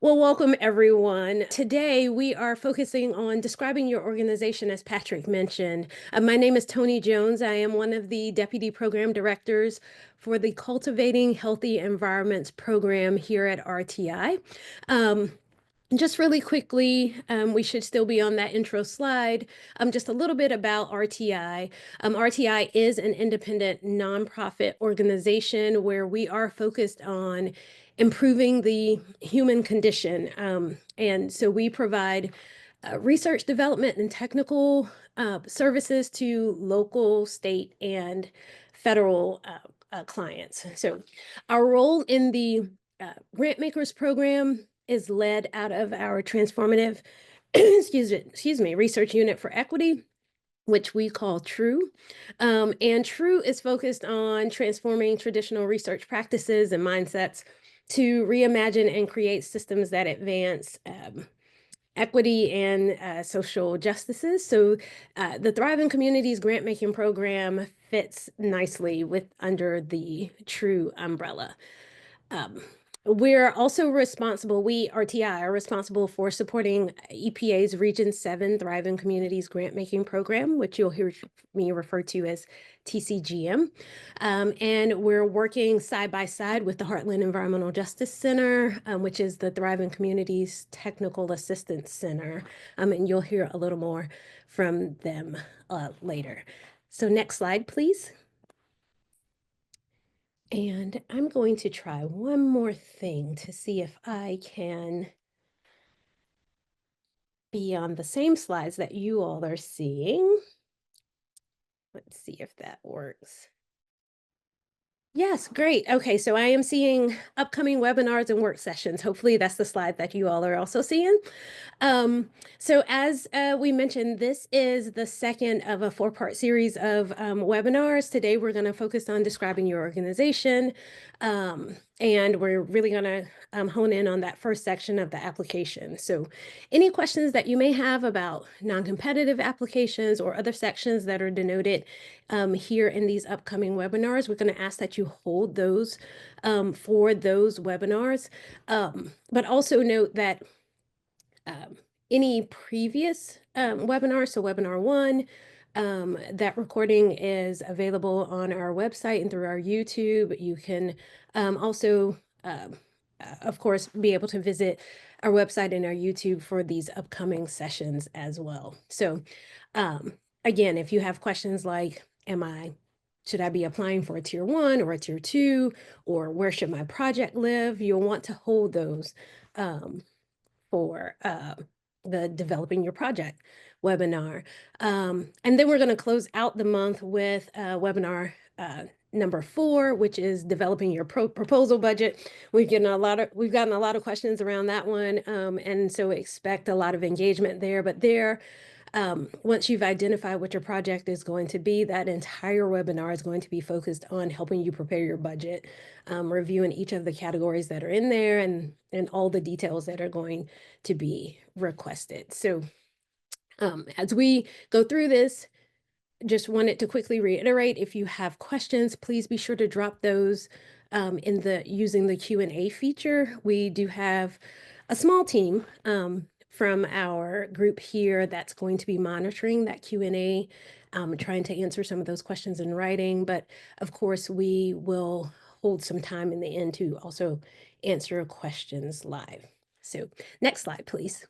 Well, welcome everyone. Today we are focusing on describing your organization, as Patrick mentioned. My name is Tony Jones. I am one of the Deputy Program Directors for the Cultivating Healthy Environments program here at RTI. Just really quickly, we should still be on that intro slide. Just a little bit about RTI. RTI is an independent nonprofit organization where we are focused on improving the human condition. And so we provide research development and technical services to local, state, and federal clients. So our role in the Grantmakers program is led out of our transformative, excuse me, research unit for equity, which we call TRUE. And TRUE is focused on transforming traditional research practices and mindsets to reimagine and create systems that advance equity and social justices. So the Thriving Communities Grantmaking Program fits nicely under the TRUE umbrella. We're also responsible, we, RTI, are responsible for supporting EPA's Region 7 Thriving Communities Grant-Making Program, which you'll hear me refer to as TCGM. And we're working side by side with the Heartland Environmental Justice Center, which is the Thriving Communities Technical Assistance Center. And you'll hear a little more from them later. So next slide, please. And I'm going to try one more thing to see if I can be on the same slides that you all are seeing. Let's see if that works. Yes, great. Okay, so I am seeing upcoming webinars and work sessions. Hopefully that's the slide that you all are also seeing. So as we mentioned, this is the second of a four-part series of webinars. Today, we're going to focus on describing your organization. And we're really going to hone in on that first section of the application. So any questions that you may have about non-competitive applications or other sections that are denoted here in these upcoming webinars, we're going to ask that you hold those for those webinars. But also note that any previous webinar, so webinar 1, that recording is available on our website and through our YouTube. You can also, of course, be able to visit our website and our YouTube for these upcoming sessions as well. So again, if you have questions like, should I be applying for a tier 1 or a tier 2, or where should my project live? You'll want to hold those for the Developing Your Project webinar. And then we're going to close out the month with webinar number 4, which is Developing Your Proposal Budget. We've gotten a lot of questions around that one, and so expect a lot of engagement there. But once you've identified what your project is going to be, that entire webinar is going to be focused on helping you prepare your budget, reviewing each of the categories that are in there and all the details that are going to be requested. So as we go through this, just wanted to quickly reiterate, if you have questions, please be sure to drop those using the Q&A feature. We do have a small team from our group here that's going to be monitoring that Q&A, trying to answer some of those questions in writing. But of course, we will hold some time in the end to also answer questions live. So next slide, please.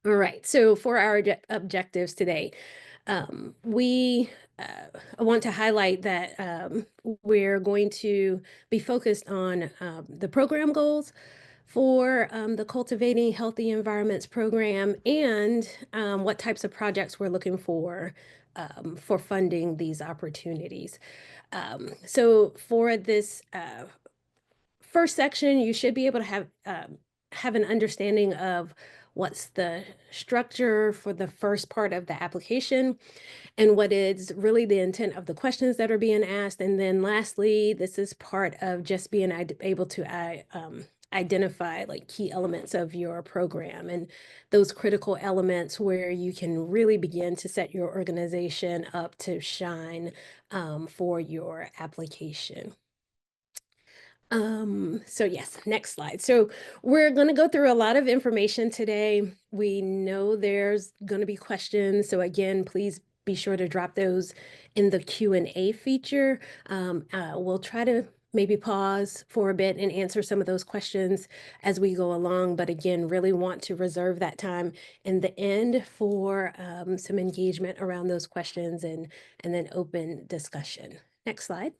All right, so for our objectives today, we want to highlight that we're going to be focused on the program goals for the Cultivating Healthy Environments program and what types of projects we're looking for funding these opportunities. So for this first section, you should be able to have an understanding of what's the structure for the first part of the application and what is really the intent of the questions that are being asked. And then lastly, this is part of just being able to identify like key elements of your program and those critical elements where you can really begin to set your organization up to shine for your application. So yes, next slide. So we're going to go through a lot of information today. We know there's going to be questions. So again, please be sure to drop those in the Q&A feature. We'll try to maybe pause for a bit and answer some of those questions as we go along. But again, really want to reserve that time in the end for some engagement around those questions and then open discussion. Next slide.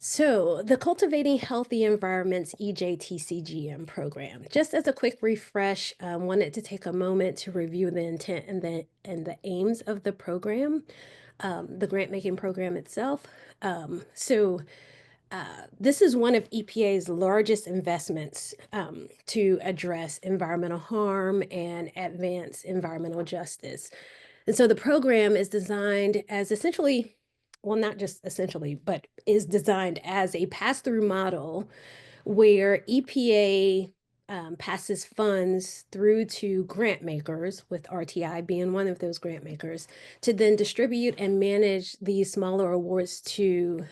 So the Cultivating Healthy Environments EJTCGM program, just as a quick refresh, wanted to take a moment to review the intent and the aims of the program, the grant making program itself. This is one of EPA's largest investments to address environmental harm and advance environmental justice. And so the program is designed as essentially, well, not just essentially, but is designed as a pass-through model where EPA passes funds through to grant makers, with RTI being one of those grant makers, to then distribute and manage these smaller awards to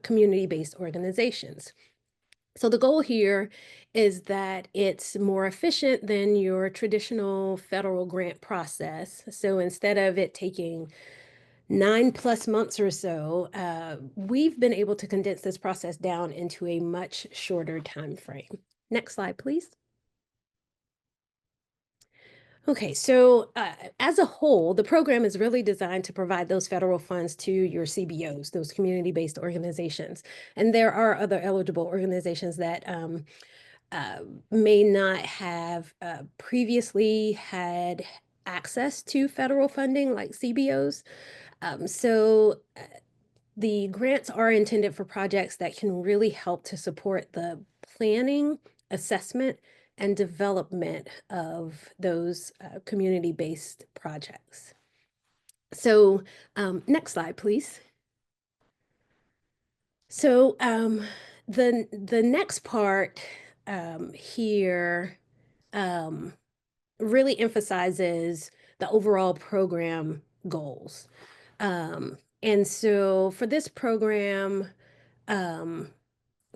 community-based organizations. So the goal here is that it's more efficient than your traditional federal grant process. So instead of it taking 9+ months or so, we've been able to condense this process down into a much shorter time frame. Next slide, please. Okay, so as a whole, the program is really designed to provide those federal funds to your CBOs, those community-based organizations. And there are other eligible organizations that uh, may not have previously had access to federal funding like CBOs. The grants are intended for projects that can really help to support the planning, assessment, and development of those community-based projects. So next slide, please. So the next part here really emphasizes the overall program goals. And so for this program, um,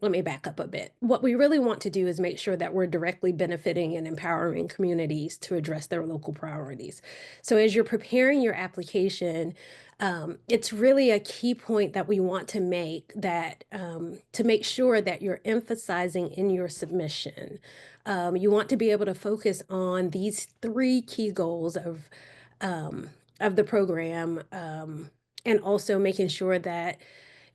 let me back up a bit. What we really want to do is make sure that we're directly benefiting and empowering communities to address their local priorities. So as you're preparing your application, it's really a key point that we want to make, that to make sure that you're emphasizing in your submission. You want to be able to focus on these three key goals of the program, and also making sure that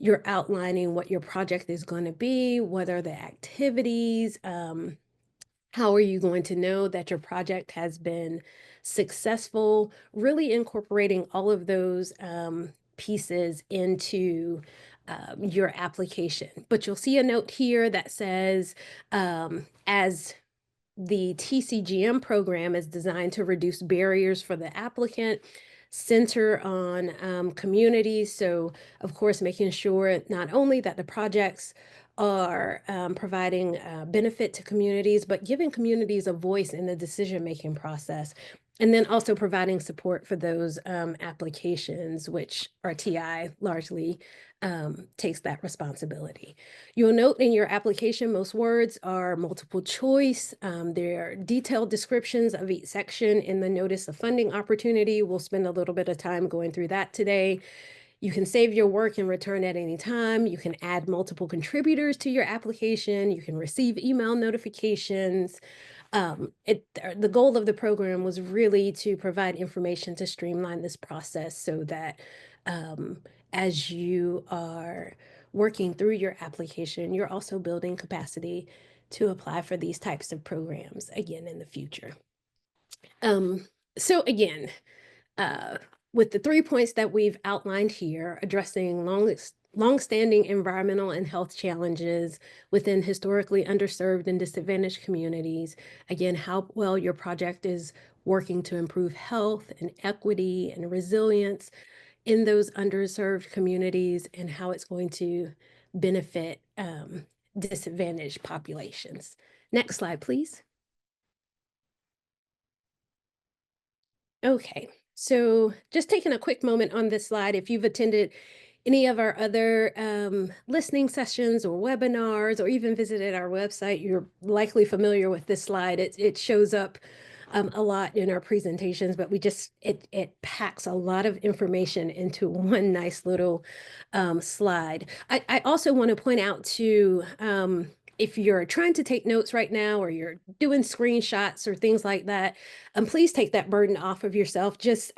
you're outlining what your project is going to be, what are the activities, how are you going to know that your project has been successful, really incorporating all of those pieces into your application. But you'll see a note here that says, as the TCGM program is designed to reduce barriers for the applicant, center on communities. So, of course, making sure not only that the projects are providing benefit to communities, but giving communities a voice in the decision-making process. And then also providing support for those applications, which RTI largely takes that responsibility. You'll note in your application, most words are multiple choice. There are detailed descriptions of each section in the notice of funding opportunity. We'll spend a little bit of time going through that today. You can save your work and return at any time. You can add multiple contributors to your application. You can receive email notifications. The goal of the program was really to provide information to streamline this process so that as you are working through your application, you're also building capacity to apply for these types of programs again in the future. So again, uh, with the 3 points that we've outlined here, addressing long-standing environmental and health challenges within historically underserved and disadvantaged communities, again, how well your project is working to improve health and equity and resilience in those underserved communities, and how it's going to benefit disadvantaged populations. Next slide, please. Okay, so just taking a quick moment on this slide, if you've attended any of our other listening sessions or webinars, or even visited our website, you're likely familiar with this slide. It shows up a lot in our presentations, but it packs a lot of information into one nice little slide. I also want to point out too, if you're trying to take notes right now, or you're doing screenshots or things like that, please take that burden off of yourself. Just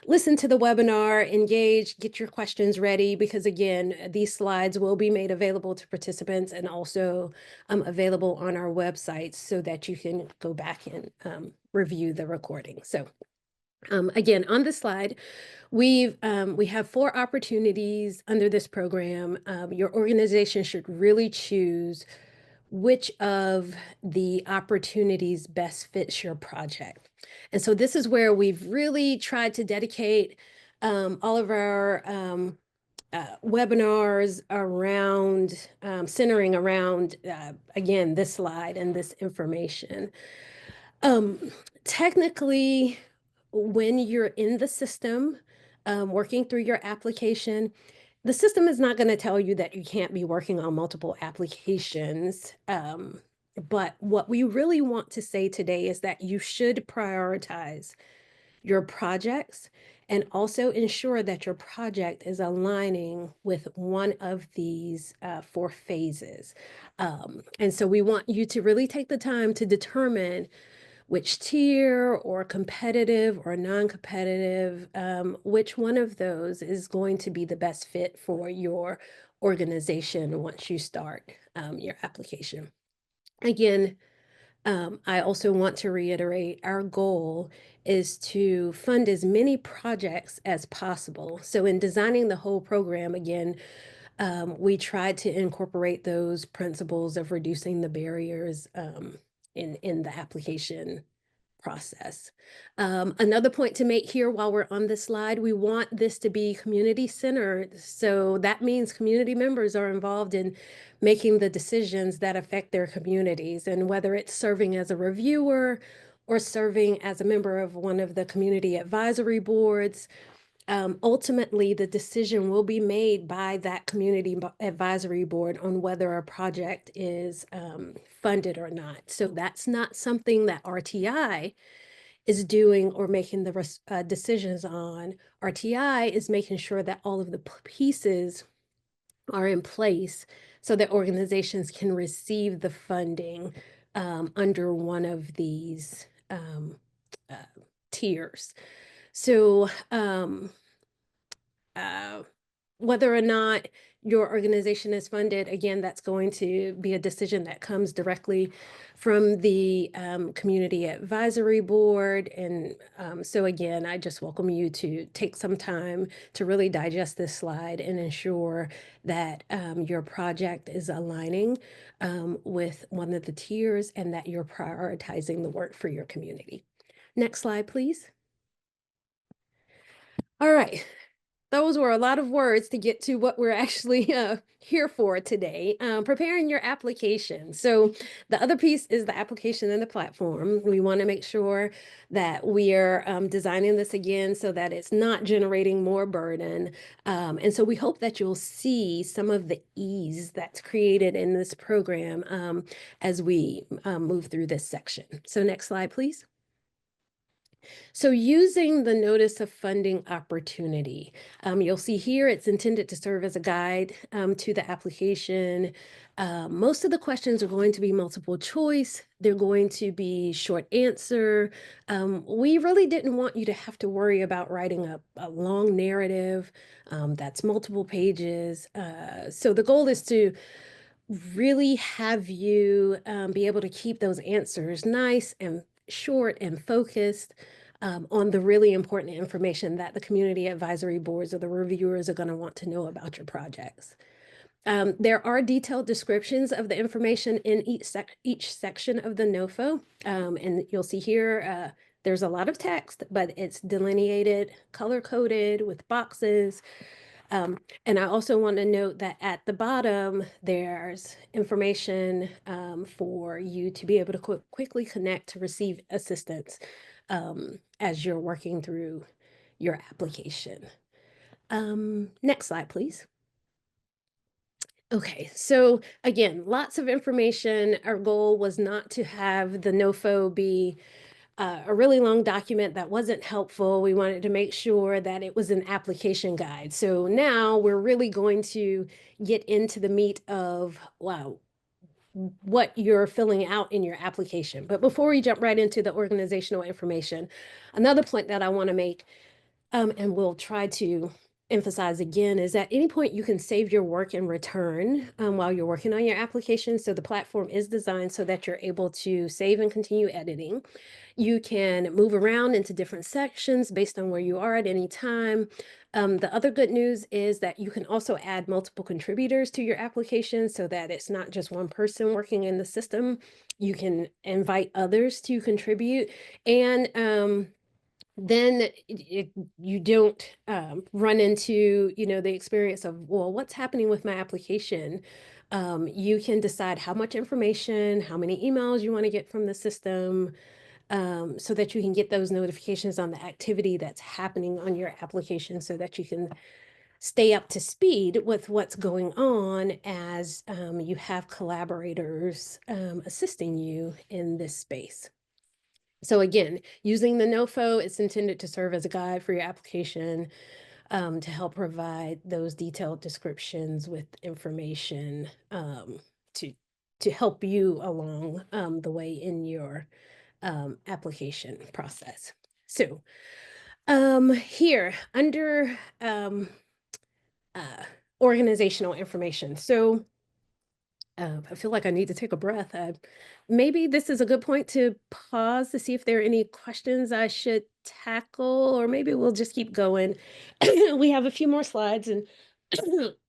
listen to the webinar, engage, get your questions ready, because again, these slides will be made available to participants and also available on our website so that you can go back and review the recording. So again, on this slide, we have 4 opportunities under this program. Your organization should really choose which of the opportunities best fits your project. And so this is where we've really tried to dedicate all of our webinars around centering around, again, this slide and this information. Technically, when you're in the system, working through your application, the system is not going to tell you that you can't be working on multiple applications. But what we really want to say today is that you should prioritize your projects and also ensure that your project is aligning with one of these 4 phases. And so we want you to really take the time to determine which tier or competitive or non-competitive, which one of those is going to be the best fit for your organization once you start your application. Again, I also want to reiterate our goal is to fund as many projects as possible. So in designing the whole program, again, we tried to incorporate those principles of reducing the barriers in the application process. Another point to make here while we're on this slide, we want this to be community centered. So that means community members are involved in making the decisions that affect their communities, and whether it's serving as a reviewer or serving as a member of one of the community advisory boards. Ultimately, the decision will be made by that community advisory board on whether a project is funded or not. So that's not something that RTI is doing or making the decisions on. RTI is making sure that all of the pieces are in place so that organizations can receive the funding under one of these uh, tiers. So whether or not your organization is funded, again, that's going to be a decision that comes directly from the community advisory board. And so again, I just welcome you to take some time to really digest this slide and ensure that your project is aligning with one of the tiers and that you're prioritizing the work for your community. Next slide, please. All right. Those were a lot of words to get to what we're actually here for today, preparing your application. So the other piece is the application and the platform. We want to make sure that we're designing this again so that it's not generating more burden. And so we hope that you'll see some of the ease that's created in this program as we move through this section. So next slide, please. So using the notice of funding opportunity, you'll see here it's intended to serve as a guide to the application. Most of the questions are going to be multiple choice. They're going to be short answer. We really didn't want you to have to worry about writing a long narrative that's multiple pages. So the goal is to really have you be able to keep those answers nice and short and focused on the really important information that the community advisory boards or the reviewers are going to want to know about your projects. There are detailed descriptions of the information in each section of the NOFO, and you'll see here there's a lot of text, but it's delineated, color-coded with boxes. And I also want to note that at the bottom, there's information for you to be able to quickly connect to receive assistance as you're working through your application. Next slide, please. Okay, so again, lots of information. Our goal was not to have the NOFO be a really long document that wasn't helpful. We wanted to make sure that it was an application guide. So now we're really going to get into the meat of, wow, what you're filling out in your application. But before we jump right into the organizational information, another point that I want to make, and we'll try to emphasize again, is at any point you can save your work and return while you're working on your application. So the platform is designed so that you're able to save and continue editing. You can move around into different sections based on where you are at any time. The other good news is that you can also add multiple contributors to your application so that it's not just one person working in the system. You can invite others to contribute. And then you don't run into, the experience of, well, what's happening with my application? You can decide how much information, how many emails you want to get from the system, so that you can get those notifications on the activity that's happening on your application so that you can stay up to speed with what's going on as you have collaborators assisting you in this space. So again, using the NOFO, it's intended to serve as a guide for your application to help provide those detailed descriptions with information to help you along the way in your application process. So here under organizational information. So I feel like I need to take a breath. Maybe this is a good point to pause to see if there are any questions I should tackle, or maybe we'll just keep going. We have a few more slides, and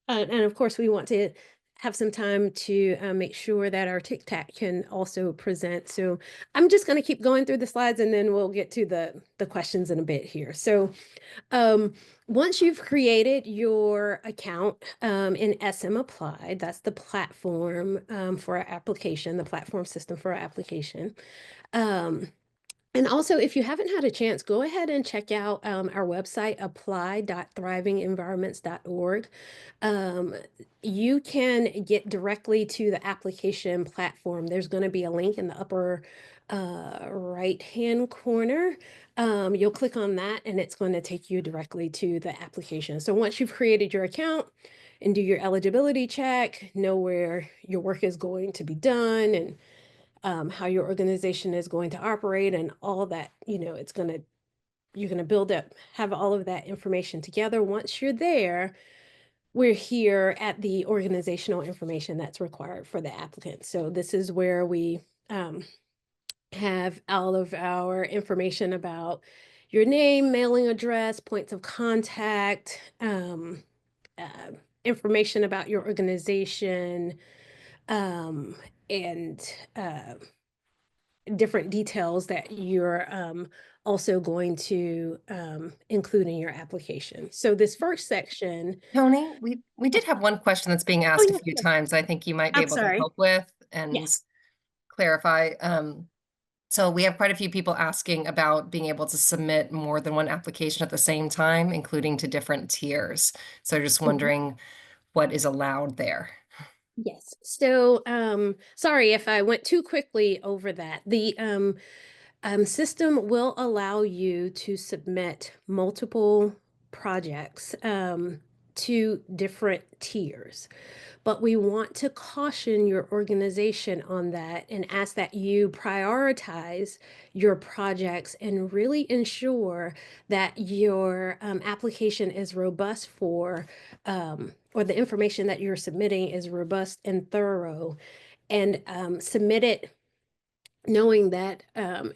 and of course, we want to have some time to make sure that our TIC-TAC can also present. So I'm just going to keep going through the slides, and then we'll get to the questions in a bit here. So once you've created your account in SM Applied, that's the platform for our application, the platform system for our application. And also, if you haven't had a chance, go ahead and check out our website, apply.thrivingenvironments.org. You can get directly to the application platform. There's going to be a link in the upper right-hand corner. You'll click on that and it's going to take you directly to the application. So once you've created your account and do your eligibility check, know where your work is going to be done and how your organization is going to operate and all that, you're going to build up, have all of that information together. Once you're there, we're here at the organizational information that's required for the applicant. So this is where we have all of our information about your name, mailing address, points of contact, information about your organization, and different details that you're also going to include in your application. So this first section. Tony, we did have one question that's being Oh, asked a yes, few yes. times I think you might be I'm able to sorry. help with and Yes. clarify. So we have quite a few people asking about being able to submit more than one application at the same time, including to different tiers. So just Mhm. wondering what is allowed there. Yes. So, sorry if I went too quickly over that. The system will allow you to submit multiple projects to different tiers. But we want to caution your organization on that and ask that you prioritize your projects and really ensure that your application is robust or the information that you're submitting is robust and thorough, and submit it knowing that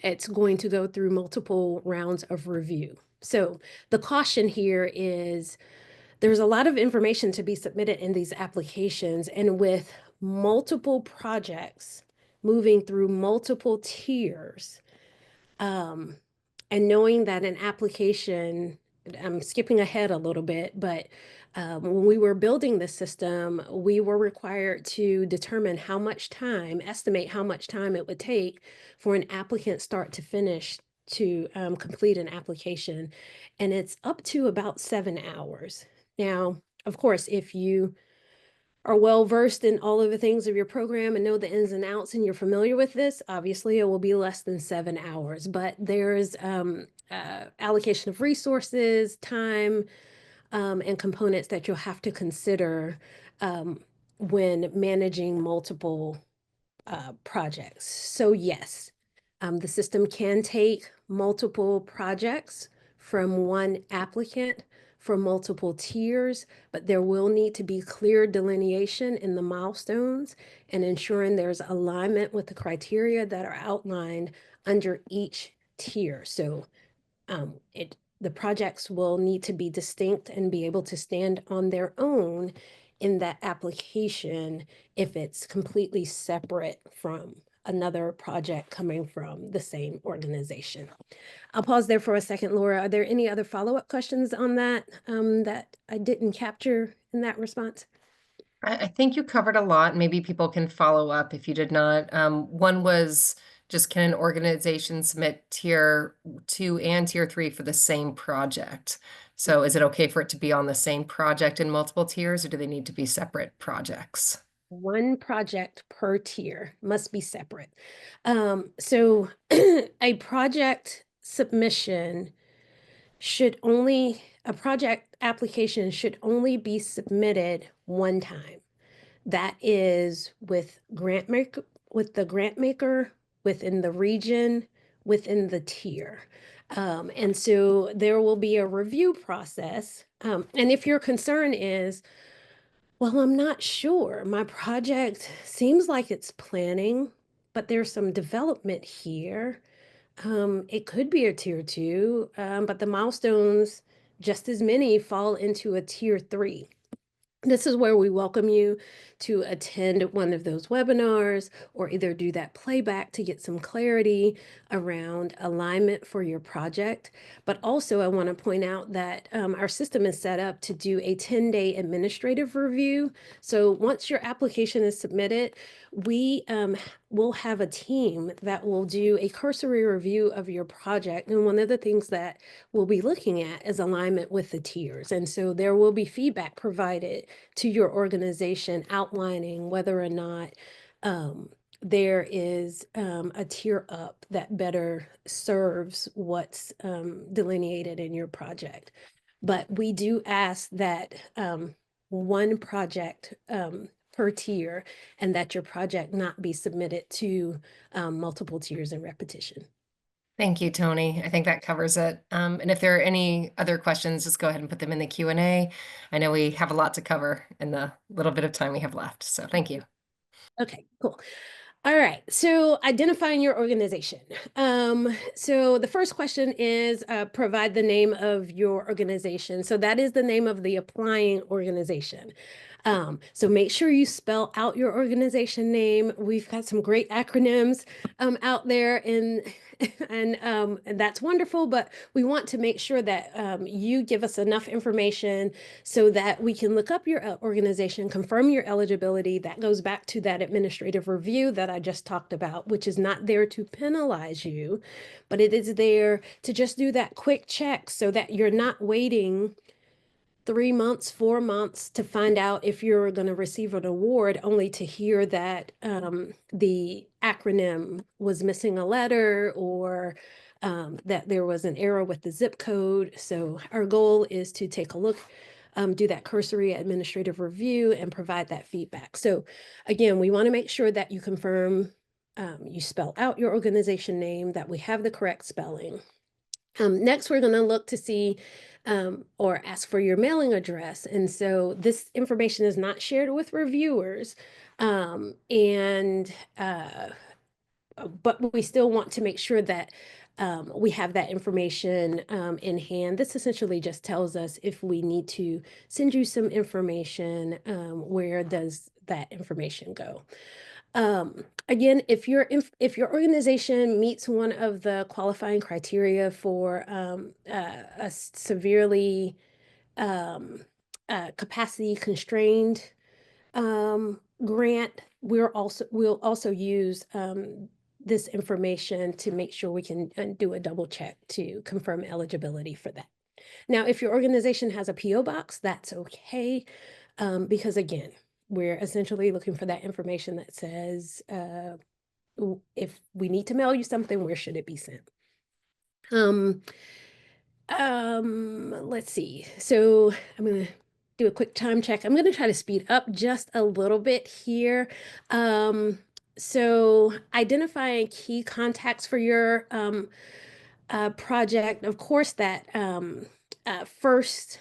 it's going to go through multiple rounds of review. So the caution here is there's a lot of information to be submitted in these applications, and with multiple projects moving through multiple tiers, and knowing that an application, I'm skipping ahead a little bit, but when we were building the system, we were required to determine how much time, estimate how much time it would take for an applicant start to finish to complete an application. And it's up to about 7 hours. Now, of course, if you are well versed in all of the things of your program and know the ins and outs and you're familiar with this, obviously it will be less than 7 hours, but there's allocation of resources, time, and components that you'll have to consider when managing multiple projects. So yes, the system can take multiple projects from one applicant for multiple tiers, but there will need to be clear delineation in the milestones and ensuring there's alignment with the criteria that are outlined under each tier. So the projects will need to be distinct and be able to stand on their own in that application if it's completely separate from another project coming from the same organization. I'll pause there for a second, Laura. Are there any other follow-up questions on that that I didn't capture in that response? I think you covered a lot. Maybe people can follow up if you did not. One was just, can an organization submit tier 2 and tier 3 for the same project? So is it okay for it to be on the same project in multiple tiers, or do they need to be separate projects? One project per tier must be separate. So a project submission a project application should only be submitted one time. That is with the grant maker, within the region, within the tier. And so there will be a review process. And if your concern is, well, I'm not sure, my project seems like it's planning, but there's some development here. It could be a tier 2, but the milestones, just as many, fall into a tier 3. This is where we welcome you to attend one of those webinars or either do that playback to get some clarity around alignment for your project. But also, I want to point out that our system is set up to do a 10-day administrative review. So once your application is submitted, we will have a team that will do a cursory review of your project. And one of the things that we'll be looking at is alignment with the tiers. And so there will be feedback provided to your organization outlining whether or not there is a tier up that better serves what's delineated in your project. But we do ask that one project per tier, and that your project not be submitted to multiple tiers in repetition. Thank you, Tony. I think that covers it. And if there are any other questions, just go ahead and put them in the Q&A. I know we have a lot to cover in the little bit of time we have left, so thank you. Okay, cool. All right, so identifying your organization. So the first question is provide the name of your organization. So that is the name of the applying organization. So make sure you spell out your organization name. We've got some great acronyms out there, and that's wonderful, but we want to make sure that you give us enough information so that we can look up your organization, confirm your eligibility. That goes back to that administrative review that I just talked about, which is not there to penalize you, but it is there to just do that quick check so that you're not waiting 3 months, 4 months to find out if you're going to receive an award, only to hear that the acronym was missing a letter, or that there was an error with the zip code. So our goal is to take a look, do that cursory administrative review, and provide that feedback. So again, we want to make sure that you confirm, you spell out your organization name, that we have the correct spelling. Next, we're going to look to see or ask for your mailing address. And so this information is not shared with reviewers. But we still want to make sure that we have that information in hand. This essentially just tells us if we need to send you some information, where does that information go? Again, if your organization meets one of the qualifying criteria for a severely capacity constrained grant, we'll also use this information to make sure we can do a double check to confirm eligibility for that. Now, if your organization has a PO box, that's okay, because again, we're essentially looking for that information that says, if we need to mail you something, where should it be sent? Um, let's see. So I'm gonna do a quick time check. I'm gonna try to speed up just a little bit here. So identifying key contacts for your project, of course, that first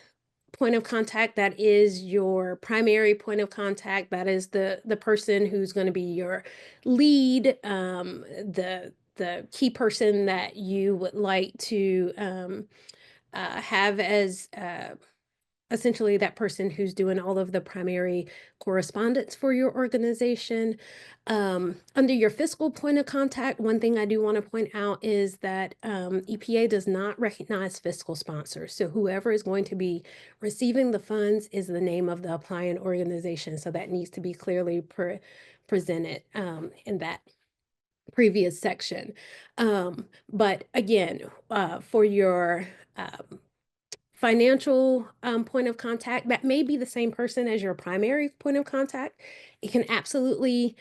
point of contact, that is your primary point of contact, that is the person who's going to be your lead, the key person that you would like to have as essentially that person who's doing all of the primary correspondence for your organization. Under your fiscal point of contact, one thing I do want to point out is that EPA does not recognize fiscal sponsors. So whoever is going to be receiving the funds is the name of the applying organization. So that needs to be clearly presented in that previous section. But again, for your financial point of contact, that may be the same person as your primary point of contact. It can absolutely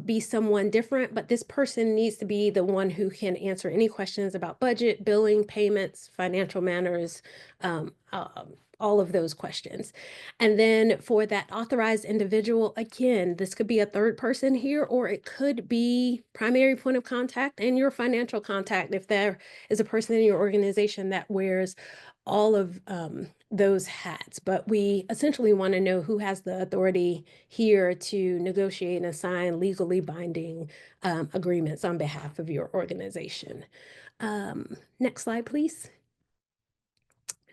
be someone different, but this person needs to be the one who can answer any questions about budget, billing, payments, financial matters, all of those questions. And then for that authorized individual, again, this could be a third person here, or it could be primary point of contact and your financial contact if there is a person in your organization that wears all of those hats. But we essentially want to know who has the authority here to negotiate and sign legally binding agreements on behalf of your organization. Next slide, please.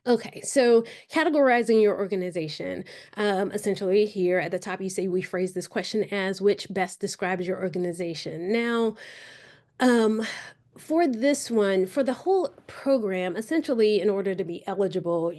Okay, so categorizing your organization. Essentially here at the top, you say we phrase this question as which best describes your organization. Now, um, for this one, for the whole program, essentially, in order to be eligible,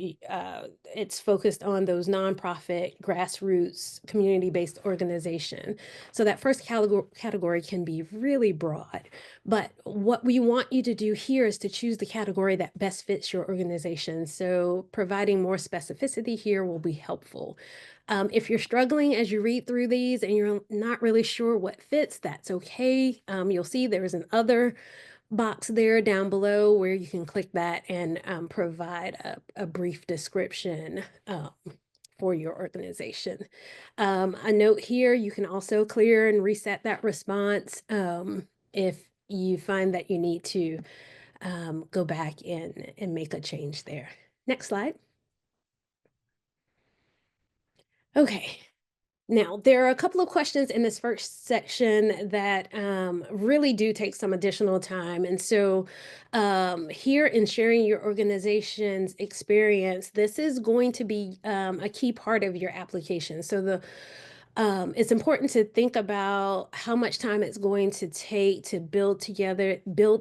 it's focused on those nonprofit, grassroots, community-based organization. So that first category can be really broad. But what we want you to do here is to choose the category that best fits your organization. So providing more specificity here will be helpful. If you're struggling as you read through these and you're not really sure what fits, that's okay. You'll see there's an other box there down below where you can click that and provide a brief description for your organization. A note here, you can also clear and reset that response if you find that you need to go back in and make a change there. Next slide. Okay. Now, there are a couple of questions in this first section that really do take some additional time. And so here in sharing your organization's experience, this is going to be a key part of your application. So it's important to think about how much time it's going to take to build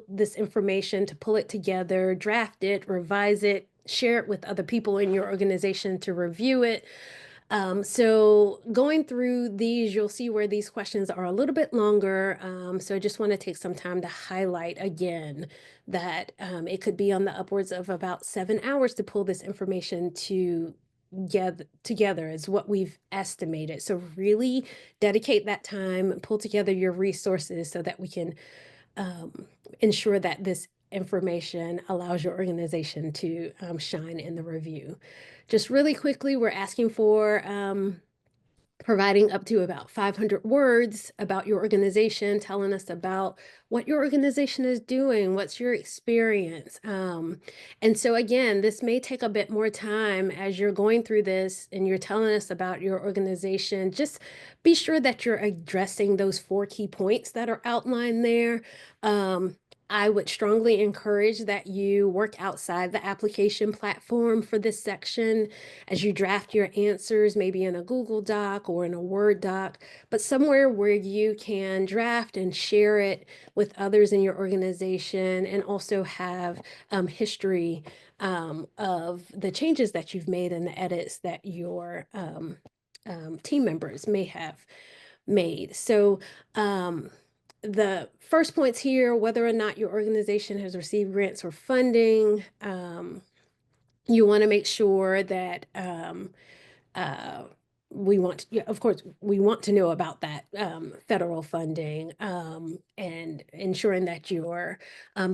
this information, to pull it together, draft it, revise it, share it with other people in your organization to review it. So going through these, you'll see where these questions are a little bit longer. So I just want to take some time to highlight again that it could be on the upwards of about 7 hours to pull this information together is what we've estimated. So really dedicate that time, pull together your resources so that we can ensure that this information allows your organization to shine in the review. Just really quickly, we're asking for providing up to about 500 words about your organization, telling us about what your organization is doing, what's your experience. And so again, this may take a bit more time as you're going through this and you're telling us about your organization. Just be sure that you're addressing those 4 key points that are outlined there. I would strongly encourage that you work outside the application platform for this section as you draft your answers, maybe in a Google Doc or in a Word doc, but somewhere where you can draft and share it with others in your organization and also have history of the changes that you've made and the edits that your team members may have made. So the first points here, whether or not your organization has received grants or funding, You want to make sure that uh, we want, yeah, of course, we want to know about that federal funding, and ensuring that you're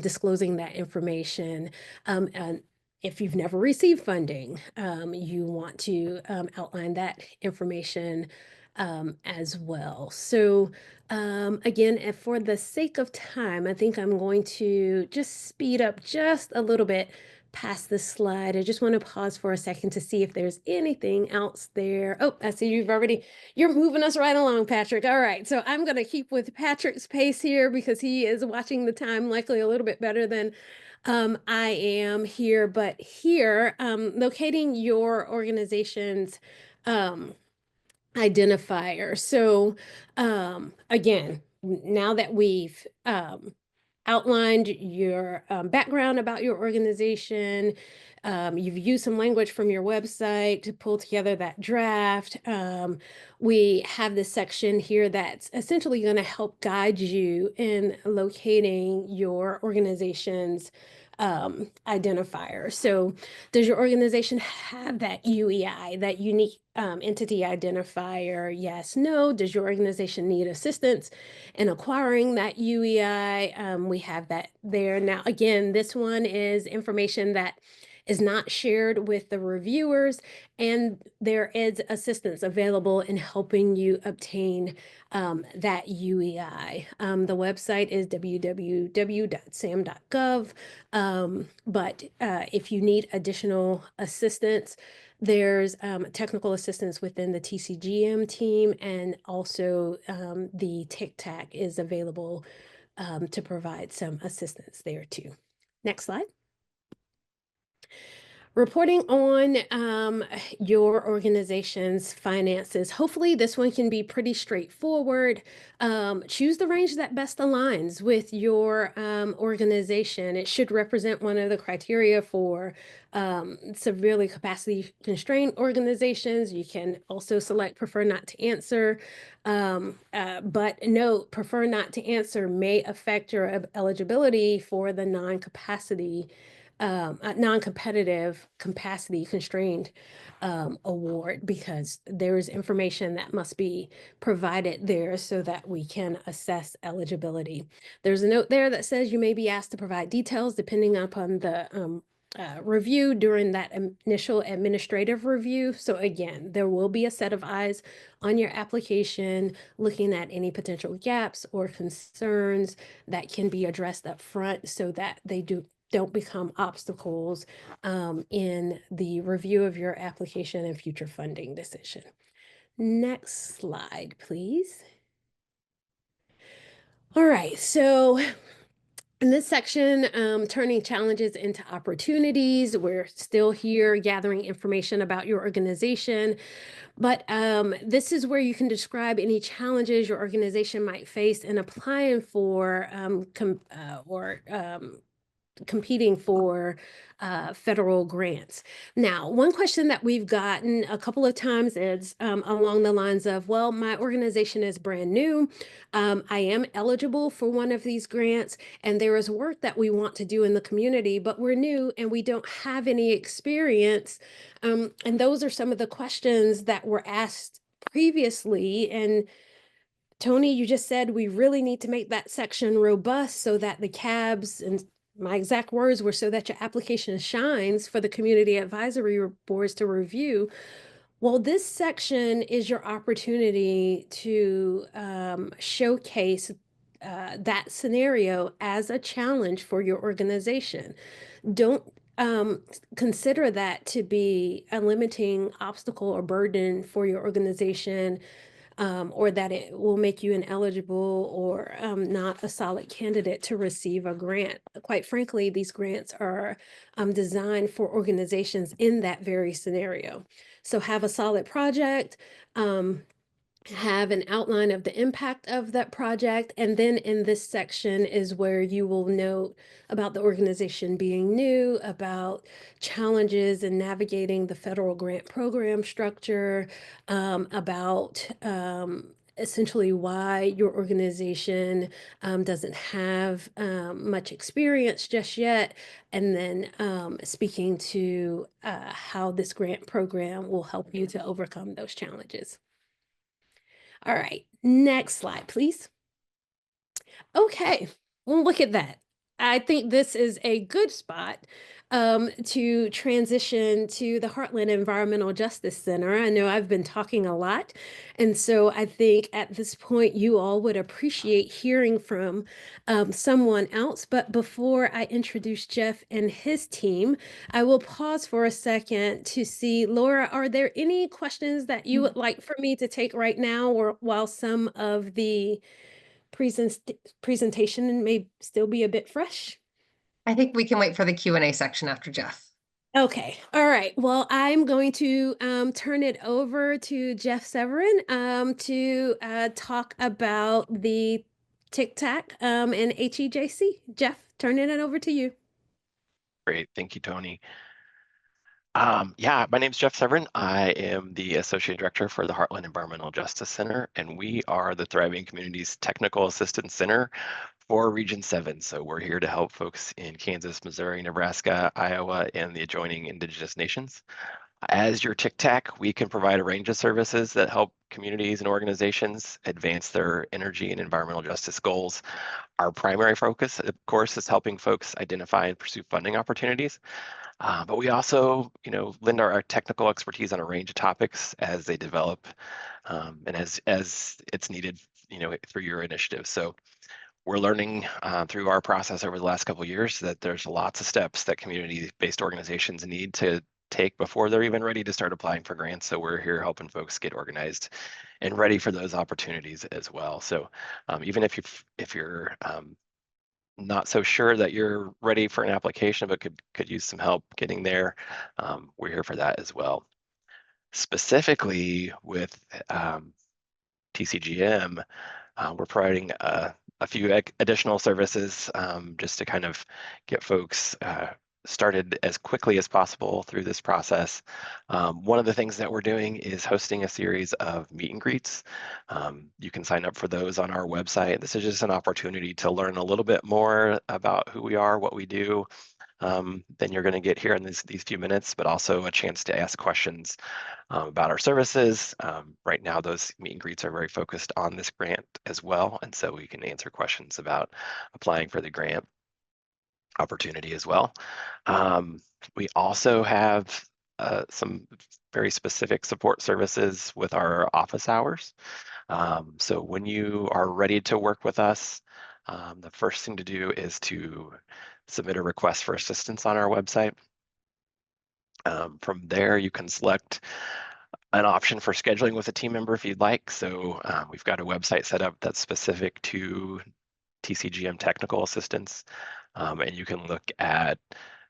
disclosing that information. And if you've never received funding, you want to outline that information as well. So again, and for the sake of time, I think I'm going to just speed up just a little bit past this slide. I just want to pause for a second to see if there's anything else there. Oh, I see you're moving us right along, Patrick. All right, so I'm going to keep with Patrick's pace here because he is watching the time likely a little bit better than I am here. But here, locating your organization's um, identifier. So again, now that we've outlined your background about your organization, you've used some language from your website to pull together that draft. We have this section here that's essentially going to help guide you in locating your organization's identifier. So does your organization have that UEI, that unique entity identifier? Yes, no. Does your organization need assistance in acquiring that UEI? We have that there. Now, again, this one is information that is not shared with the reviewers, and there is assistance available in helping you obtain that UEI. The website is www.sam.gov. But if you need additional assistance, there's technical assistance within the TCGM team, and also the TICTAC is available to provide some assistance there too. Next slide. Reporting on your organization's finances. Hopefully this one can be pretty straightforward. Choose the range that best aligns with your organization. It should represent one of the criteria for severely capacity constrained organizations. You can also select prefer not to answer. But note, prefer not to answer may affect your eligibility for the non-competitive capacity constrained award, because there is information that must be provided there so that we can assess eligibility. There's a note there that says you may be asked to provide details depending upon the review during that initial administrative review. So again, there will be a set of eyes on your application looking at any potential gaps or concerns that can be addressed up front so that they don't become obstacles in the review of your application and future funding decision. Next slide, please. All right, so in this section, turning challenges into opportunities, we're still here gathering information about your organization, but this is where you can describe any challenges your organization might face in applying for competing for federal grants. Now, one question that we've gotten a couple of times is along the lines of, well, my organization is brand new. I am eligible for one of these grants, and there is work that we want to do in the community, but we're new and we don't have any experience. And those are some of the questions that were asked previously. And Tony, you just said we really need to make that section robust so that the cabs, and my exact words were, so that your application shines for the community advisory boards to review. Well, this section is your opportunity to showcase that scenario as a challenge for your organization. Don't consider that to be a limiting obstacle or burden for your organization, or that it will make you ineligible or not a solid candidate to receive a grant. Quite frankly, these grants are designed for organizations in that very scenario. So have a solid project, have an outline of the impact of that project, and then in this section is where you will note about the organization being new, about challenges in navigating the federal grant program structure, about essentially why your organization doesn't have much experience just yet, and then speaking to how this grant program will help you to overcome those challenges. All right, next slide, please. Okay, well, look at that. I think this is a good spot to transition to the Heartland Environmental Justice Center. I know I've been talking a lot, and so I think at this point you all would appreciate hearing from someone else. But before I introduce Jeff and his team, I will pause for a second to see, Laura, are there any questions that you would like for me to take right now, or while some of the present presentation may still be a bit fresh? I think we can wait for the Q&A section after Jeff. Okay, all right. Well, I'm going to turn it over to Jeff Severin to talk about the Tic Tac and HEJC. Jeff, turning it over to you. Great, thank you, Tony. Yeah, my name is Jeff Severin. I am the Associate Director for the Heartland Environmental Justice Center, and we are the Thriving Communities Technical Assistance Center for Region 7. So we're here to help folks in Kansas, Missouri, Nebraska, Iowa, and the adjoining Indigenous nations. As your TIC-TAC, we can provide a range of services that help communities and organizations advance their energy and environmental justice goals. Our primary focus, of course, is helping folks identify and pursue funding opportunities. But we also, lend our technical expertise on a range of topics as they develop and as it's needed, through your initiative. So we're learning through our process over the last couple of years that there's lots of steps that community-based organizations need to take before they're even ready to start applying for grants. So we're here helping folks get organized and ready for those opportunities as well. So even if you're not so sure that you're ready for an application, but could use some help getting there, we're here for that as well. Specifically with TCGM, we're providing a few additional services just to kind of get folks started as quickly as possible through this process. One of the things that we're doing is hosting a series of meet and greets. You can sign up for those on our website. This is just an opportunity to learn a little bit more about who we are, what we do, than you're going to get here in these few minutes, but also a chance to ask questions about our services. Right now, those meet and greets are very focused on this grant as well, and so we can answer questions about applying for the grant opportunity as well. We also have some very specific support services with our office hours. So when you are ready to work with us, the first thing to do is to submit a request for assistance on our website. From there, you can select an option for scheduling with a team member if you'd like. So we've got a website set up that's specific to TCGM technical assistance, and you can look at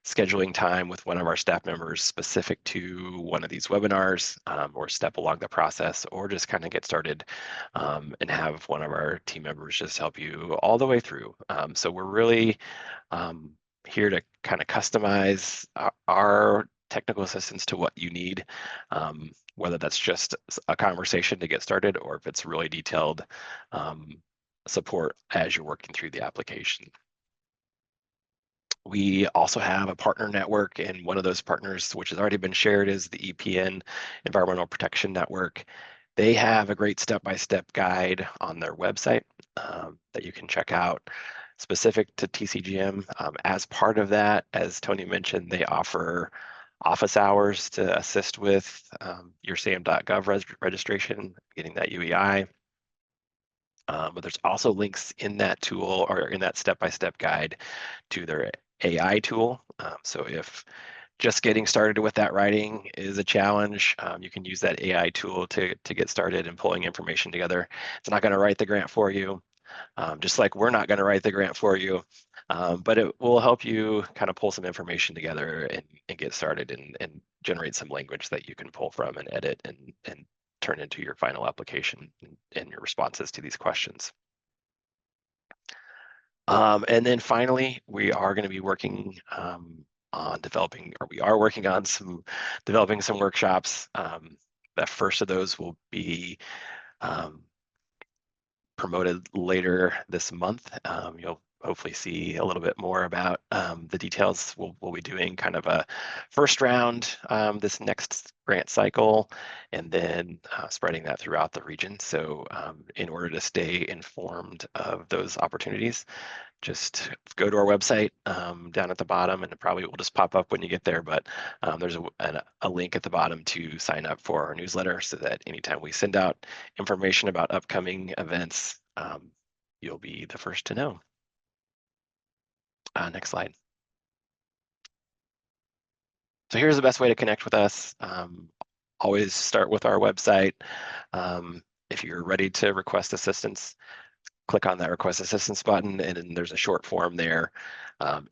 scheduling time with one of our staff members specific to one of these webinars, or step along the process, or just kind of get started and have one of our team members just help you all the way through. So we're really here to kind of customize our technical assistance to what you need, whether that's just a conversation to get started or if it's really detailed support as you're working through the application. We also have a partner network, and one of those partners, which has already been shared, is the EPN Environmental Protection Network. They have a great step-by-step guide on their website that you can check out specific to TCGM. As part of that, as Tony mentioned, they offer office hours to assist with your SAM.gov registration, getting that UEI. But there's also links in that tool or in that step-by-step guide to their AI tool. So if just getting started with that writing is a challenge, you can use that AI tool to get started and pulling information together. It's not going to write the grant for you, just like we're not going to write the grant for you, but it will help you kind of pull some information together and get started and generate some language that you can pull from and edit and turn into your final application and your responses to these questions. And then finally, we are going to be working on developing, or we are working on developing some workshops. The first of those will be promoted later this month. You'll hopefully see a little bit more about the details. We'll be doing kind of a first round this next grant cycle, and then spreading that throughout the region. So in order to stay informed of those opportunities, just go to our website down at the bottom, and it probably will just pop up when you get there, but there's a link at the bottom to sign up for our newsletter, so that anytime we send out information about upcoming events, you'll be the first to know. Next slide. So here's the best way to connect with us. Always start with our website. If you're ready to request assistance, click on that request assistance button, and then there's a short form there.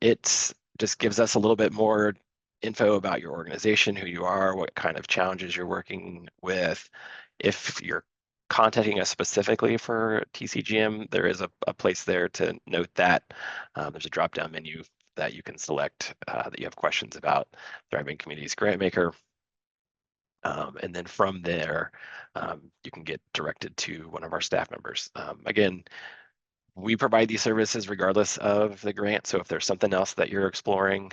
It just gives us a little bit more info about your organization, who you are, what kind of challenges you're working with. If you're contacting us specifically for TCGM, there is a place there to note that. There's a drop-down menu that you can select that you have questions about Thriving Communities Grantmaker. And then from there, you can get directed to one of our staff members. Again, we provide these services regardless of the grant. So if there's something else that you're exploring,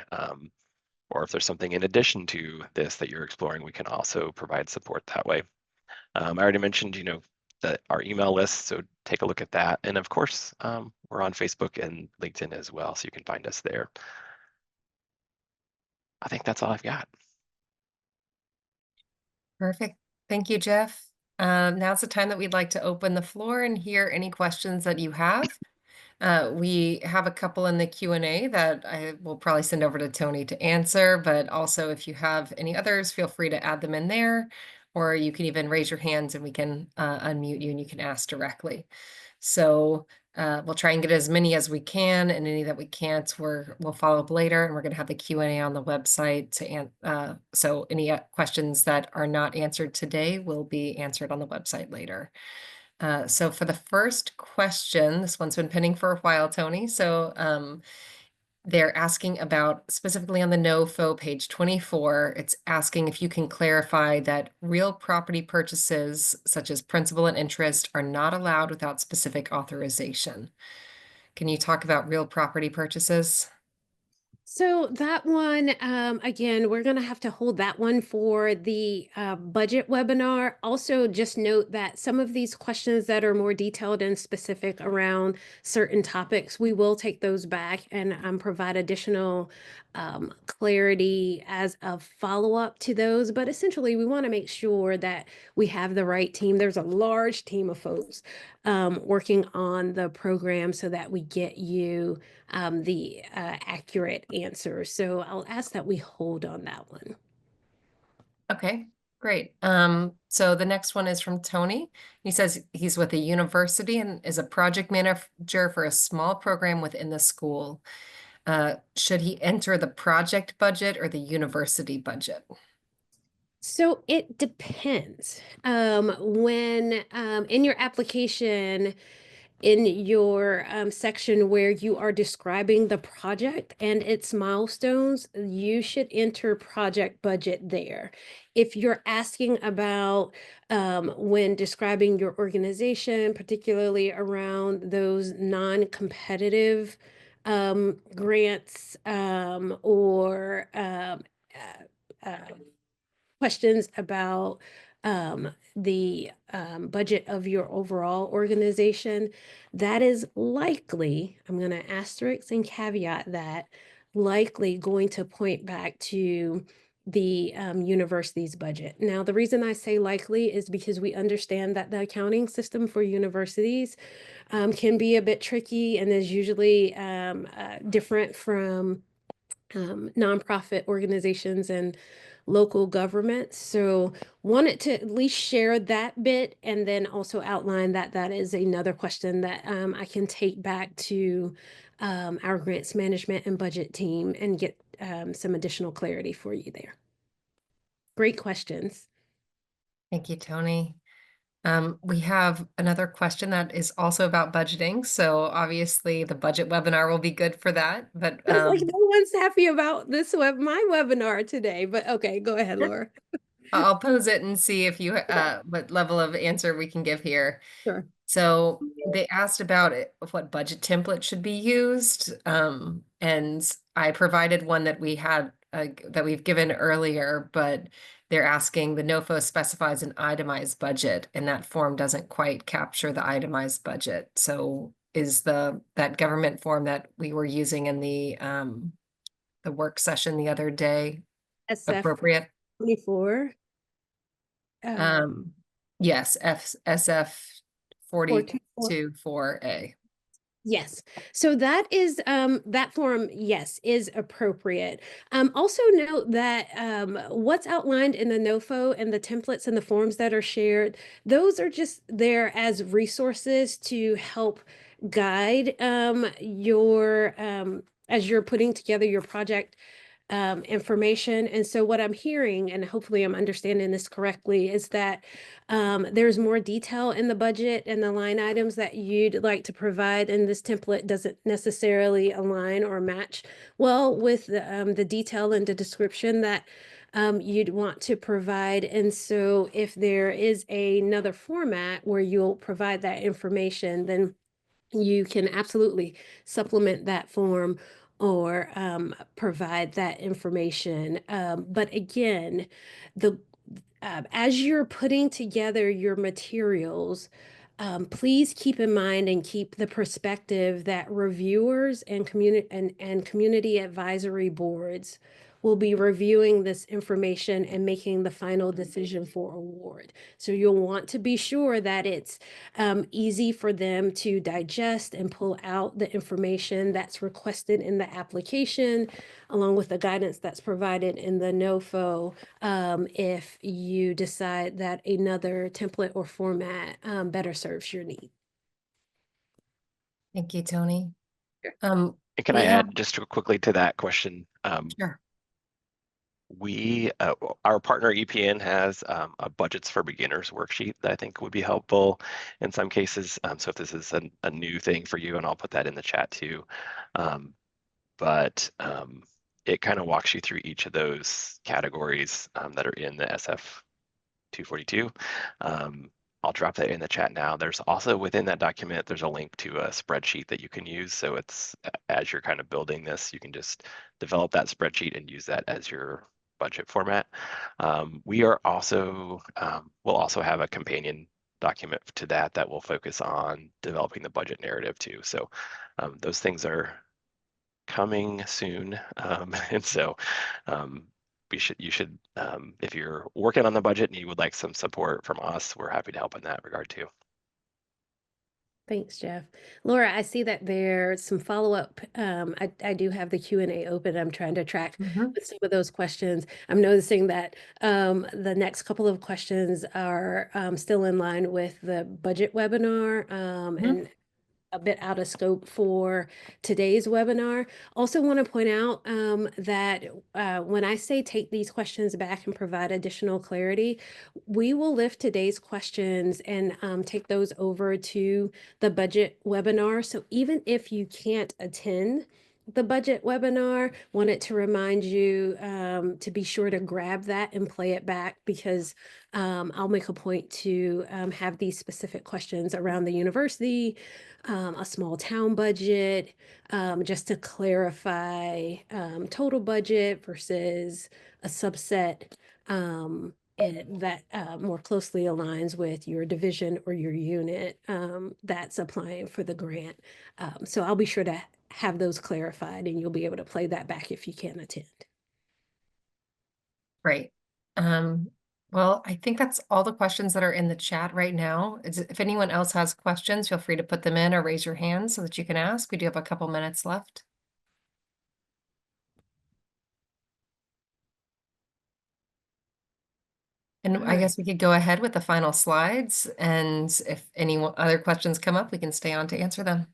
or if there's something in addition to this that you're exploring, we can also provide support that way. I already mentioned, our email list, so take a look at that. And of course, we're on Facebook and LinkedIn as well, so you can find us there. I think that's all I've got. Perfect. Thank you, Jeff. Now's the time that we'd like to open the floor and hear any questions that you have. We have a couple in the Q&A that I will probably send over to Tony to answer, but also if you have any others, feel free to add them in there, or you can even raise your hands and we can unmute you and you can ask directly. So we'll try and get as many as we can, and any that we can't, we'll follow up later, and we're going to have the Q&A on the website so any questions that are not answered today will be answered on the website later. So for the first question, this one's been pending for a while, Tony. So they're asking about, specifically on the NOFO page 24, it's asking if you can clarify that real property purchases, such as principal and interest, are not allowed without specific authorization. Can you talk about real property purchases? So that one, again, we're going to have to hold that one for the budget webinar. Also, just note that some of these questions that are more detailed and specific around certain topics, we will take those back and provide additional clarity as a follow-up to those. But essentially, we want to make sure that we have the right team. There's a large team of folks working on the program so that we get you the accurate answer. So I'll ask that we hold on that one. Okay, great. So the next one is from Tony. He says he's with a university and is a project manager for a small program within the school. Should he enter the project budget or the university budget? So it depends. When in your application, in your section where you are describing the project and its milestones, you should enter project budget there. If you're asking about when describing your organization, particularly around those non-competitive grants or questions about the budget of your overall organization, that is likely, I'm going to asterisk and caveat that, likely going to point back to the university's budget. Now, the reason I say likely is because we understand that the accounting system for universities can be a bit tricky and is usually different from nonprofit organizations and local governments. So wanted to at least share that bit, and then also outline that that is another question that I can take back to our grants management and budget team and get some additional clarity for you there. Great questions. Thank you, Tony. We have another question that is also about budgeting. So obviously the budget webinar will be good for that. But It's like no one's happy about this my webinar today, but okay, go ahead, Laura. I'll pose it and see if you what level of answer we can give here. Sure. So they asked about what budget template should be used, and I provided one that we had that we've given earlier, but they're asking the NOFO specifies an itemized budget, and that form doesn't quite capture the itemized budget. So is that government form that we were using in the work session the other day SF appropriate? 24. Yes, SF 424. 424A. Yes. So that is that form, yes, is appropriate. Also note that what's outlined in the NOFO and the templates and the forms that are shared, those are just there as resources to help guide your as you're putting together your project information. And so what I'm hearing, and hopefully I'm understanding this correctly, is that there's more detail in the budget and the line items that you'd like to provide, and this template doesn't necessarily align or match well with the detail and the description that you'd want to provide. And so if there is another format where you'll provide that information, then you can absolutely supplement that form or provide that information. But again, the as you're putting together your materials, please keep in mind and keep the perspective that reviewers and community advisory boards will be reviewing this information and making the final decision for award. So you'll want to be sure that it's easy for them to digest and pull out the information that's requested in the application, along with the guidance that's provided in the NOFO, if you decide that another template or format better serves your need. Thank you, Tony. Sure. And can I add just quickly to that question? Sure. Our partner EPN has a budgets for beginners worksheet that I think would be helpful in some cases. So if this is a new thing for you, and I'll put that in the chat too. But it kind of walks you through each of those categories that are in the SF 242. I'll drop that in the chat now. There's also within that document, there's a link to a spreadsheet that you can use. So it's as you're kind of building this, you can just develop that spreadsheet and use that as your budget format. We are also, we'll also have a companion document to that will focus on developing the budget narrative too. So those things are coming soon. And so you should, if you're working on the budget and you would like some support from us, we're happy to help in that regard too. Thanks, Jeff. Laura, I see that there's some follow-up. I do have the Q&A open. I'm trying to track with some of those questions. I'm noticing that the next couple of questions are still in line with the budget webinar and a bit out of scope for today's webinar. Also want to point out that when I say take these questions back and provide additional clarity, we will lift today's questions and take those over to the budget webinar. So even if you can't attend the budget webinar, wanted to remind you to be sure to grab that and play it back, because I'll make a point to have these specific questions around the university, a small town budget, just to clarify total budget versus a subset that more closely aligns with your division or your unit that's applying for the grant. So I'll be sure to have those clarified, and you'll be able to play that back if you can't attend. Great. Well, I think that's all the questions that are in the chat right now. If anyone else has questions, feel free to put them in or raise your hand so that you can ask. We do have a couple minutes left. And I guess we could go ahead with the final slides, and if any other questions come up, we can stay on to answer them.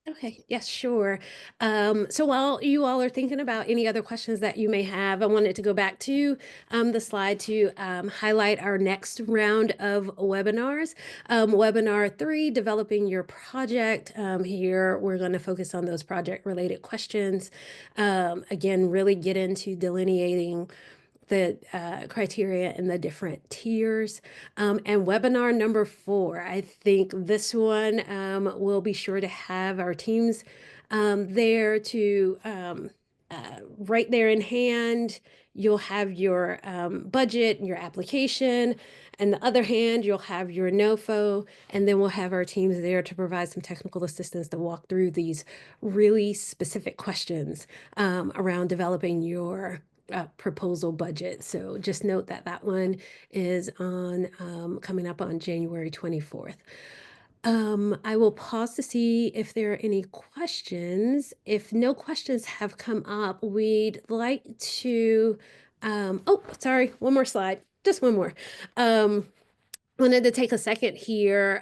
Okay, yes, sure. So while you all are thinking about any other questions that you may have, I wanted to go back to the slide to highlight our next round of webinars. Webinar 3, developing your project. Here, we're going to focus on those project-related questions. Again, really get into delineating the criteria in the different tiers. And webinar number 4, I think this one will be sure to have our teams there to right there in hand. You'll have your budget and your application. And the other hand, you'll have your NOFO, and then we'll have our teams there to provide some technical assistance to walk through these really specific questions around developing your proposal budget. So just note that that one is on coming up on January 24th. I will pause to see if there are any questions. If no questions have come up, we'd like to, oh, sorry, one more slide, just one more. Wanted to take a second here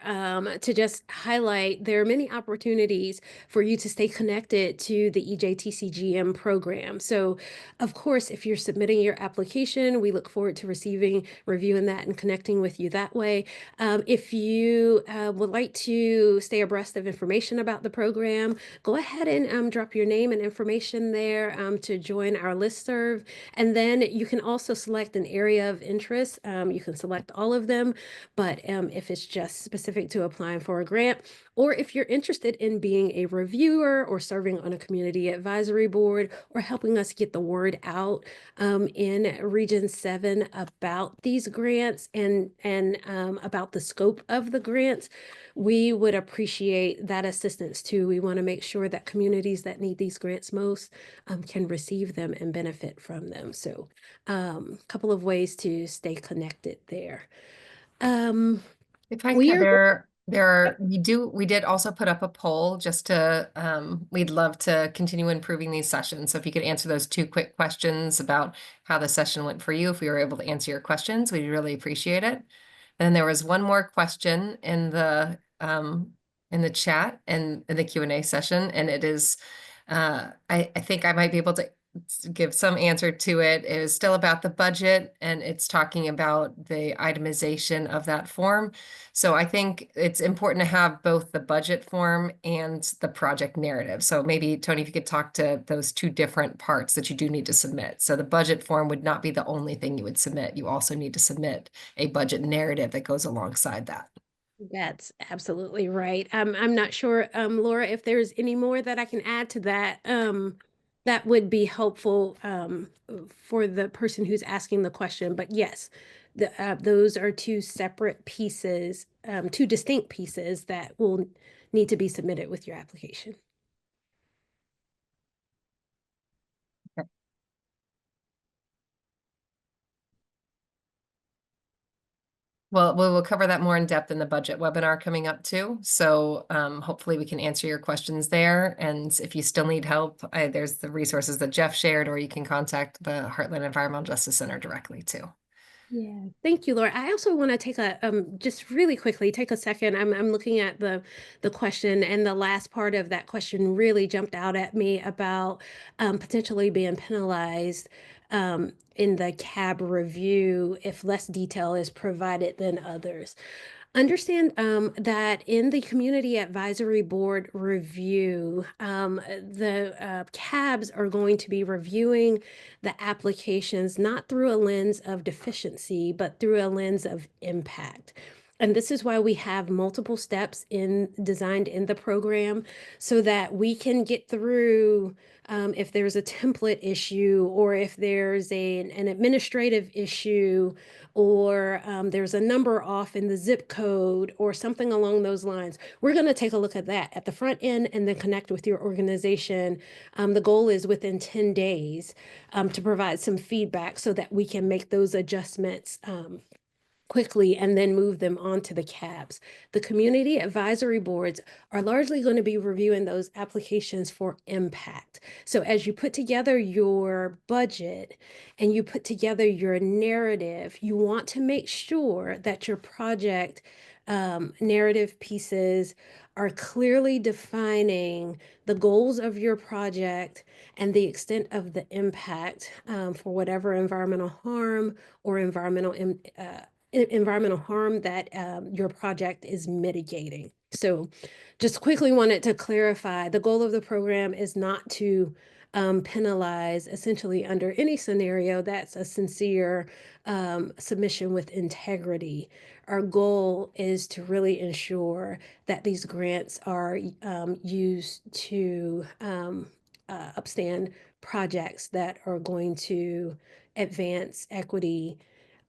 to just highlight there are many opportunities for you to stay connected to the EJTCGM program. So, of course, if you're submitting your application, we look forward to reviewing that and connecting with you that way. If you would like to stay abreast of information about the program, go ahead and drop your name and information there to join our listserv. And then you can also select an area of interest. You can select all of them. But if it's just specific to applying for a grant, or if you're interested in being a reviewer or serving on a community advisory board or helping us get the word out in Region 7 about these grants and about the scope of the grants, we would appreciate that assistance too. We want to make sure that communities that need these grants most can receive them and benefit from them. So a couple of ways to stay connected there. If I We could, are, we did also put up a poll just to, we'd love to continue improving these sessions. So if you could answer those 2 quick questions about how the session went for you, if we were able to answer your questions, we'd really appreciate it. And there was one more question in the chat and in the Q&A session, and it is, I think I might be able to give some answer to it. It is still about the budget, and it's talking about the itemization of that form. So I think it's important to have both the budget form and the project narrative. So maybe, Tony, if you could talk to those 2 different parts that you do need to submit. So the budget form would not be the only thing you would submit. You also need to submit a budget narrative that goes alongside that. that's absolutely right. I'm not sure, Laura, if there's any more that I can add to that. That would be helpful for the person who's asking the question. But yes, those are 2 separate pieces, 2 distinct pieces that will need to be submitted with your application. Well, we will cover that more in depth in the budget webinar coming up too. So hopefully we can answer your questions there. And if you still need help, there's the resources that Jeff shared, or you can contact the Heartland Environmental Justice Center directly too. Yeah, thank you, Laura. I also want to take a just really quickly take a second. I'm looking at the question, and the last part of that question really jumped out at me about potentially being penalized in the CAB review if less detail is provided than others. Understand that in the Community Advisory Board review, the CABs are going to be reviewing the applications not through a lens of deficiency, but through a lens of impact. And this is why we have multiple steps designed in the program so that we can get through if there's a template issue, or if there's an administrative issue, or there's a number off in the zip code or something along those lines. We're going to take a look at that at the front end and then connect with your organization. The goal is within 10 days to provide some feedback so that we can make those adjustments quickly and then move them onto the CABs. The community advisory boards are largely going to be reviewing those applications for impact. So as you put together your budget and you put together your narrative, you want to make sure that your project narrative pieces are clearly defining the goals of your project and the extent of the impact for whatever environmental harm or environmental harm that your project is mitigating. So just quickly wanted to clarify, the goal of the program is not to penalize essentially under any scenario that's a sincere submission with integrity. Our goal is to really ensure that these grants are used to upstand projects that are going to advance equity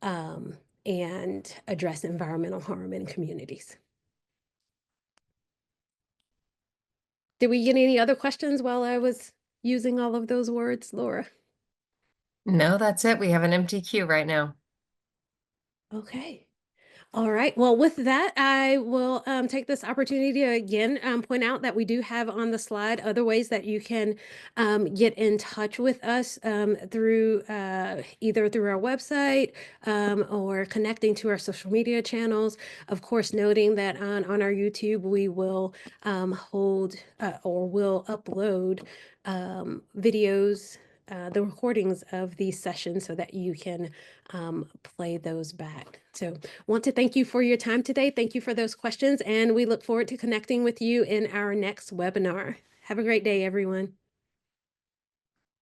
and address environmental harm in communities. Did we get any other questions while I was using all of those words, Laura? No, that's it. We have an empty queue right now. Okay. All right. Well, with that, I will take this opportunity to again point out that we do have on the slide other ways that you can get in touch with us through either through our website or connecting to our social media channels. Of course, noting that on our YouTube, we will hold or will upload videos, the recordings of these sessions so that you can play those back. So want to thank you for your time today. Thank you for those questions, and we look forward to connecting with you in our next webinar. Have a great day, everyone.